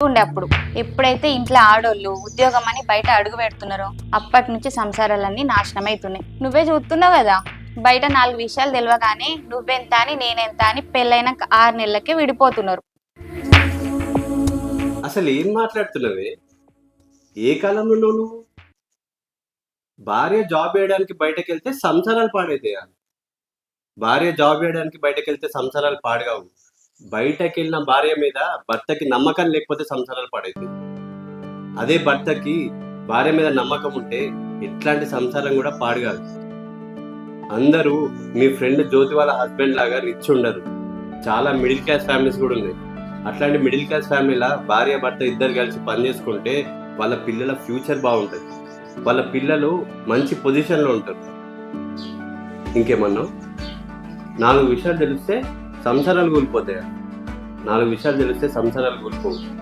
లేకుండే అప్పుడు. ఎప్పుడైతే ఇంట్లో ఆడోళ్ళు ఉద్యోగం అని బయట అడుగు పెడుతున్నారో అప్పటి నుంచి సంసారాలన్నీ నాశనమైతున్నాయి. నువ్వే చూస్తున్నావు కదా, బయట 4 విషయాలు తెలియగానే నువ్వెంత అని నేనెంత అని పెళ్ళైన 6 నెలలకే విడిపోతున్నారు. అసలు ఏం మాట్లాడుతున్నావే? ఏ కాలంలో నువ్వు? భార్య జాబ్ చేయడానికి బయటకు వెళ్తే సంసారాలు పాడైతాయా? భార్య జాబ్ చేయడానికి బయటకు వెళ్తే సంసారాలు పాడుగావు. బయటకు వెళ్ళిన భార్య మీద భర్తకి నమ్మకం లేకపోతే సంసారాలు పాడైతాయి. అదే భర్తకి భార్య మీద నమ్మకం ఉంటే ఎట్లాంటి సంసారం కూడా పాడు కాదు. అందరూ మీ ఫ్రెండ్ జ్యోతి వాళ్ళ హస్బెండ్ లాగా రిచ్ ఉండరు. చాలా మిడిల్ క్లాస్ ఫ్యామిలీస్ కూడా ఉన్నాయి. అట్లాంటి మిడిల్ క్లాస్ ఫ్యామిలీలా భార్య భర్త ఇద్దరు కలిసి పని చేసుకుంటే వాళ్ళ పిల్లల ఫ్యూచర్ బాగుంటుంది. వాళ్ళ పిల్లలు మంచి పొజిషన్లో ఉంటారు. ఇంకేమన్నా 4 విషయాలు తెలిస్తే సంసారాలు కూలిపోతాయా? 4 విషయాలు తెలిస్తే సంసారాలు కూలిపోవు.